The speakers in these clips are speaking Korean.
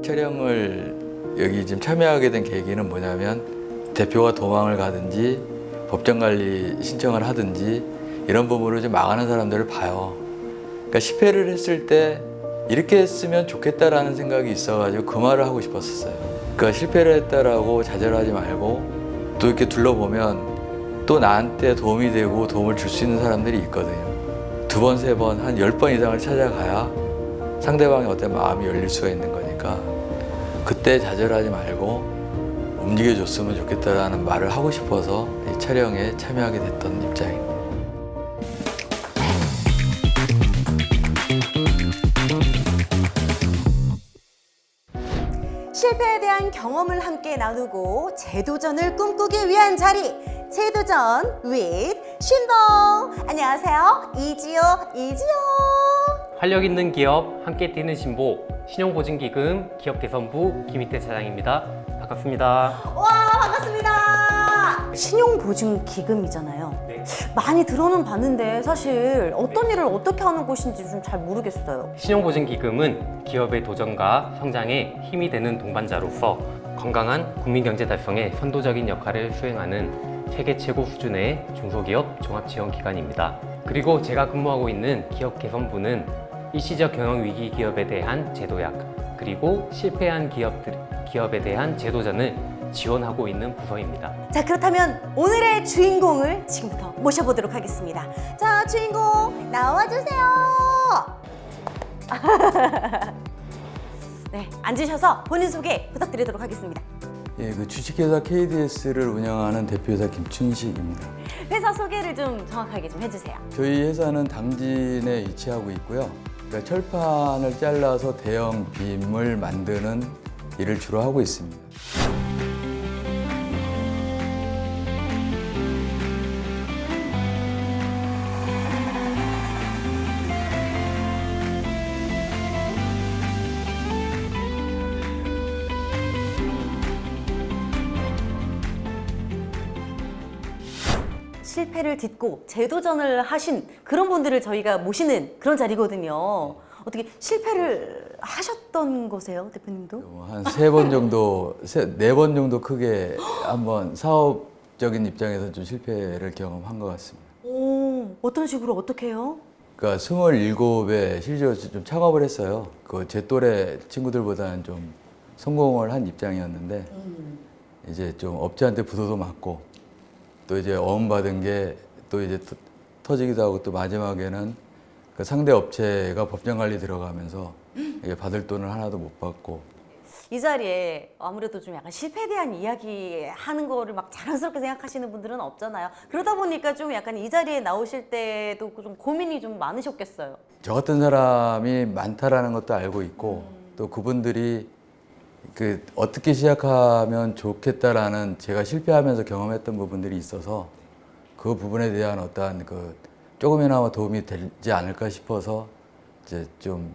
촬영을 여기 지금 참여하게 된 계기는 뭐냐면 대표가 도망을 가든지 법정관리 신청을 하든지 이런 부분으로 좀 망하는 사람들을 봐요. 그러니까 10회를 했을 때 이렇게 했으면 좋겠다라는 생각이 있어가지고 그 말을 하고 싶었었어요. 그러니까 실패를 했다라고 좌절하지 말고 또 이렇게 둘러보면 또 나한테 도움이 되고 도움을 줄 수 있는 사람들이 있거든요. 2번, 3번, 한 10번 이상을 찾아가야 상대방의 어떤 마음이 열릴 수가 있는 거니까 그때 좌절하지 말고 움직여줬으면 좋겠다라는 말을 하고 싶어서 이 촬영에 참여하게 됐던 입장입니다. 실패에 대한 경험을 함께 나누고 재도전을 꿈꾸기 위한 자리, 재도전 with 신동. 안녕하세요, 이지호. 활력 있는 기업 함께 뛰는 신보 신용보증기금 기업개선부 김희태 차장입니다. 반갑습니다. 와, 반갑습니다. 신용보증기금이잖아요. 네. 많이 들어는 봤는데 사실 어떤 일을 어떻게 하는 곳인지 좀 잘 모르겠어요. 신용보증기금은 기업의 도전과 성장에 힘이 되는 동반자로서 건강한 국민경제 달성에 선도적인 역할을 수행하는 세계 최고 수준의 중소기업 종합지원기관입니다. 그리고 제가 근무하고 있는 기업개선부는 일시적 경영위기 기업에 대한 제도약, 그리고 실패한 기업에 대한 재도전을 지원하고 있는 부서입니다. 자, 그렇다면 오늘의 주인공을 지금부터 모셔보도록 하겠습니다. 자, 주인공 나와주세요. 네, 앉으셔서 본인 소개 부탁드리도록 하겠습니다. 예, 그 주식회사 KDS를 운영하는 대표이사 김춘식입니다. 회사 소개를 좀 정확하게 좀 해주세요. 저희 회사는 당진에 위치하고 있고요. 그러니까 철판을 잘라서 대형 빔을 만드는 일을 주로 하고 있습니다. 실패를 딛고 재도전을 하신 그런 분들을 저희가 모시는 그런 자리거든요. 어떻게 실패를 하셨던 거세요, 대표님도? 한 3번 정도, 4번 정도 크게 한번 사업적인 입장에서 좀 실패를 경험한 것 같습니다. 오, 어떤 식으로 어떻게 해요? 그러니까 27에 실제로 좀 창업을 했어요. 그 제 또래 친구들보다는 좀 성공을 한 입장이었는데 이제 좀 업체한테 부도도 맞고 또 이제 어음받은 게 또 이제 터지기도 하고 또 마지막에는 그 상대 업체가 법정 관리 들어가면서 이게 받을 돈을 하나도 못 받고. 이 자리에 아무래도 좀 약간 실패에 대한 이야기 하는 거를 막 자랑스럽게 생각하시는 분들은 없잖아요. 그러다 보니까 좀 약간 이 자리에 나오실 때도 좀 고민이 좀 많으셨겠어요. 저 같은 사람이 많다라는 것도 알고 있고 또 그분들이 그 어떻게 시작하면 좋겠다라는 제가 실패하면서 경험했던 부분들이 있어서 그 부분에 대한 어떠한 그 조금이나마 도움이 되지 않을까 싶어서 이제 좀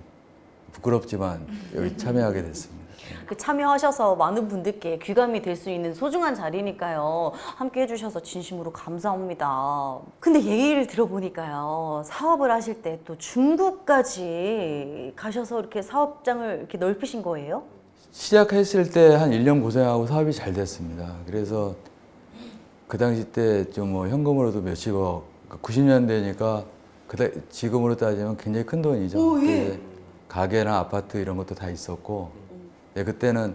부끄럽지만 여기 참여하게 됐습니다. 그 참여하셔서 많은 분들께 귀감이 될 수 있는 소중한 자리니까요. 함께 해주셔서 진심으로 감사합니다. 근데 얘기를 들어보니까요. 사업을 하실 때 또 중국까지 가셔서 이렇게 사업장을 이렇게 넓히신 거예요? 시작했을 때 한 1년 고생하고 사업이 잘 됐습니다. 그래서 그 당시 때 좀 뭐 현금으로도 몇십억, 90년대니까 지금으로 따지면 굉장히 큰 돈이죠. 오, 예. 그때 가게나 아파트 이런 것도 다 있었고, 네, 그때는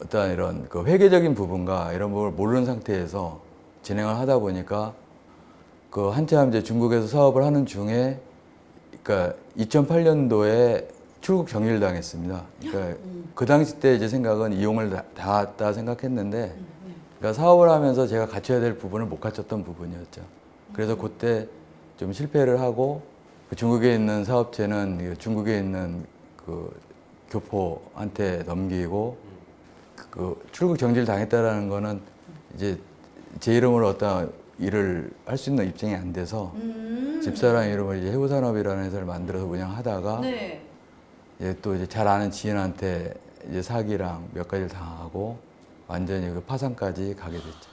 어떤 이런 그 회계적인 부분과 이런 부분을 모르는 상태에서 진행을 하다 보니까 그 한참 이제 중국에서 사업을 하는 중에, 그러니까 2008년도에 출국 정리를 당했습니다. 그러니까 그 당시 때 이제 생각은 이용을 당했다 생각했는데, 그러니까 사업을 하면서 제가 갖춰야 될 부분을 못 갖췄던 부분이었죠. 그래서 그때 좀 실패를 하고 그 중국에 있는 사업체는 중국에 있는 그 교포한테 넘기고 그 출국 정지를 당했다라는 거는 이제 제 이름으로 어떤 일을 할 수 있는 입장이 안 돼서 집사람 이름으로 이제 해우산업이라는 회사를 만들어서 운영하다가 네. 이제 또 이제 잘 아는 지인한테 이제 사기랑 몇 가지를 당하고 완전히 그 파산까지 가게 됐죠.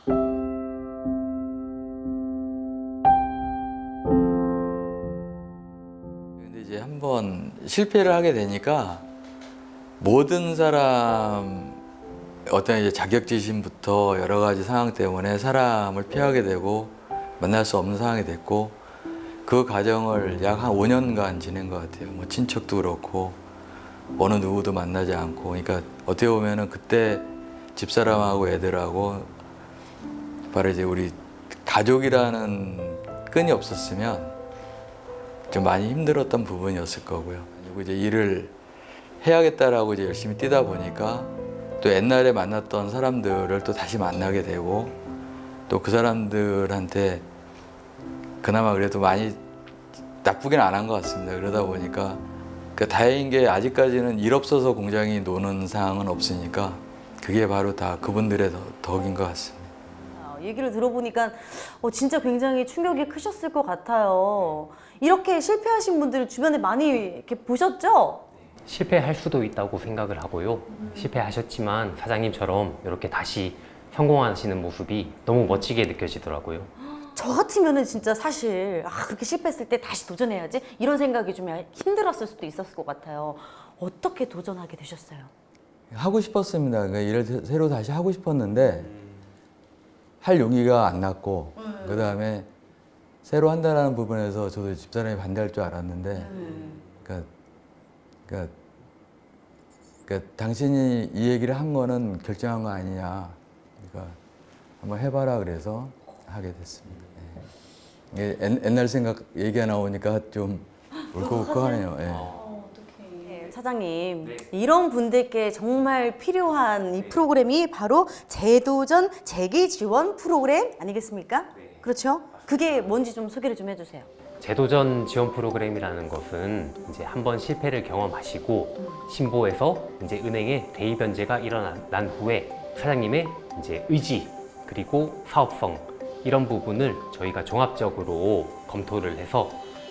근데 이제 한번 실패를 하게 되니까 모든 사람 어떤 이제 자격지심부터 여러 가지 상황 때문에 사람을 피하게 되고 만날 수 없는 상황이 됐고 그 과정을 약 한 5년간 지낸 것 같아요. 뭐 친척도 그렇고 어느 누구도 만나지 않고 그러니까 어떻게 보면은 그때 집사람하고 애들하고 바로 이제 우리 가족이라는 끈이 없었으면 좀 많이 힘들었던 부분이었을 거고요. 그리고 이제 일을 해야겠다라고 이제 열심히 뛰다 보니까 또 옛날에 만났던 사람들을 또 다시 만나게 되고 또 그 사람들한테 그나마 그래도 많이 나쁘긴 안 한 것 같습니다. 그러다 보니까 다행인 게 아직까지는 일 없어서 공장이 노는 상황은 없으니까 그게 바로 다 그분들의 덕인 것 같습니다. 얘기를 들어보니까 진짜 굉장히 충격이 크셨을 것 같아요. 이렇게 실패하신 분들 주변에 많이 이렇게 보셨죠? 실패할 수도 있다고 생각을 하고요. 실패하셨지만 사장님처럼 이렇게 다시 성공하시는 모습이 너무 멋지게 느껴지더라고요. 저 같으면은 진짜 사실 그렇게 실패했을 때 다시 도전해야지 이런 생각이 좀 힘들었을 수도 있었을 것 같아요. 어떻게 도전하게 되셨어요? 하고 싶었습니다. 그러니까 일을 새로 다시 하고 싶었는데 할 용기가 안 났고 그 다음에 새로 한다는 부분에서 저도 집사람이 반대할 줄 알았는데 그러니까 당신이 이 얘기를 한 거는 결정한 거 아니냐. 그러니까 한번 해봐라 그래서 하게 됐습니다. 예. 옛날 생각 얘기가 나오니까 좀 울컥울컥하네요. 예. 네, 사장님, 이런 분들께 정말 필요한 이 프로그램이 바로 재도전 재기 지원 프로그램 아니겠습니까? 그렇죠? 그게 뭔지 좀 소개를 좀 해주세요. 재도전 지원 프로그램이라는 것은 이제 한번 실패를 경험하시고 신보에서 이제 은행에 대입 변제가 일어난 후에 사장님의 이제 의지 그리고 사업성 이런 부분을 저희가 종합적으로 검토를 해서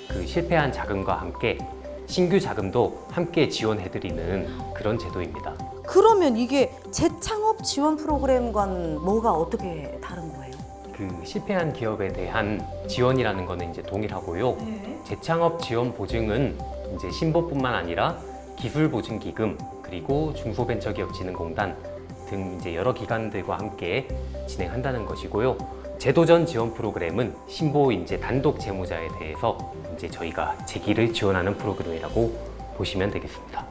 그 실패한 자금과 함께 신규 자금도 함께 지원해드리는 그런 제도입니다. 그러면 이게 재창업 지원 프로그램과는 뭐가 어떻게 다른 거예요? 그 실패한 기업에 대한 지원이라는 거는 이제 동일하고요. 재창업 지원 보증은 이제 신보뿐만 아니라 기술보증기금 그리고 중소벤처기업진흥공단 등 이제 여러 기관들과 함께 진행한다는 것이고요. 재도전 지원 프로그램은 신보 이제 단독 재무자에 대해서 이제 저희가 재기를 지원하는 프로그램이라고 보시면 되겠습니다.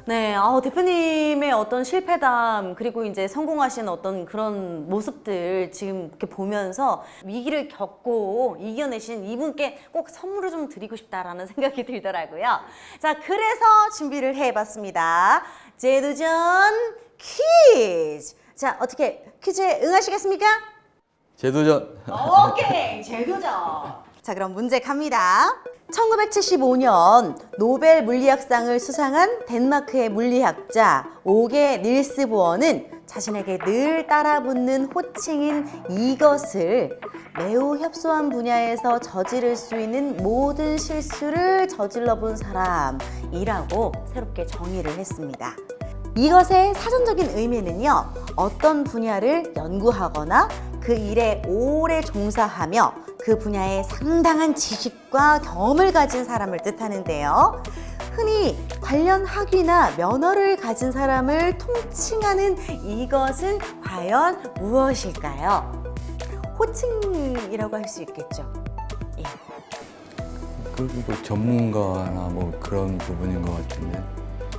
네, 대표님의 어떤 실패담 그리고 이제 성공하신 어떤 그런 모습들 지금 이렇게 보면서 위기를 겪고 이겨내신 이분께 꼭 선물을 좀 드리고 싶다라는 생각이 들더라고요. 자, 그래서 준비를 해봤습니다. 재도전 퀴즈. 자, 어떻게 퀴즈에 응하시겠습니까? 재도전. 오케이, 재도전. 자, 그럼 문제 갑니다. 1975년 노벨 물리학상을 수상한 덴마크의 물리학자 오게 닐스 보어는 자신에게 늘 따라붙는 호칭인 이것을 매우 협소한 분야에서 저지를 수 있는 모든 실수를 저질러 본 사람이라고 새롭게 정의를 했습니다. 이것의 사전적인 의미는요, 어떤 분야를 연구하거나 그 일에 오래 종사하며 그 분야에 상당한 지식과 경험을 가진 사람을 뜻하는데요. 흔히 관련 학위나 면허를 가진 사람을 통칭하는 이것은 과연 무엇일까요? 호칭이라고 할 수 있겠죠. 예. 뭐 전문가나 뭐 그런 부분인 것 같은데.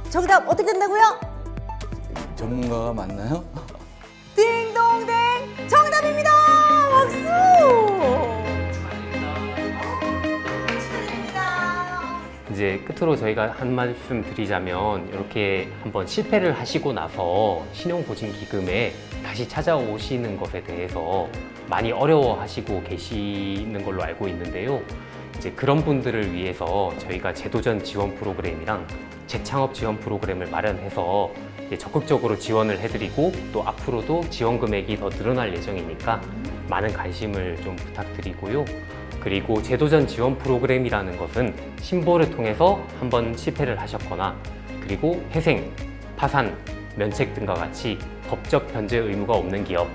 정답 어떻게 된다고요? 전문가가 맞나요? 딩동댕 정답입니다. 박수. 이제 끝으로 저희가 한 말씀 드리자면 이렇게 한번 실패를 하시고 나서 신용보증기금에 다시 찾아오시는 것에 대해서 많이 어려워하시고 계시는 걸로 알고 있는데요. 이제 그런 분들을 위해서 저희가 재도전 지원 프로그램이랑 재창업 지원 프로그램을 마련해서 이제 적극적으로 지원을 해드리고 또 앞으로도 지원 금액이 더 늘어날 예정이니까 많은 관심을 좀 부탁드리고요. 그리고 재도전 지원 프로그램이라는 것은 신보를 통해서 한번 실패를 하셨거나 그리고 회생, 파산, 면책 등과 같이 법적 변제 의무가 없는 기업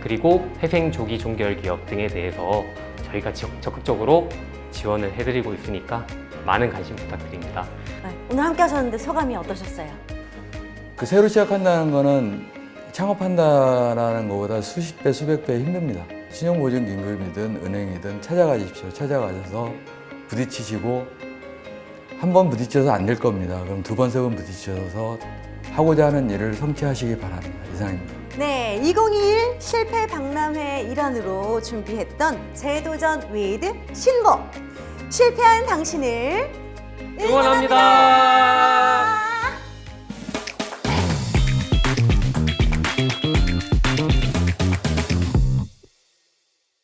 그리고 회생 조기 종결 기업 등에 대해서 저희가 적극적으로 지원을 해드리고 있으니까 많은 관심 부탁드립니다. 네, 오늘 함께 하셨는데 소감이 어떠셨어요? 그 새로 시작한다는 거는 창업한다라는 것보다 수십 배, 수백 배 힘듭니다. 신용보증기금이든 은행이든 찾아가십시오. 찾아가셔서 부딪히시고 한 번 부딪혀서 안 될 겁니다. 그럼 두 번, 세 번 부딪혀서 하고자 하는 일을 성취하시기 바랍니다. 이상입니다. 네, 2021 실패 박람회 일환으로 준비했던 재도전 웨이드 신보 실패한 당신을 응원합니다.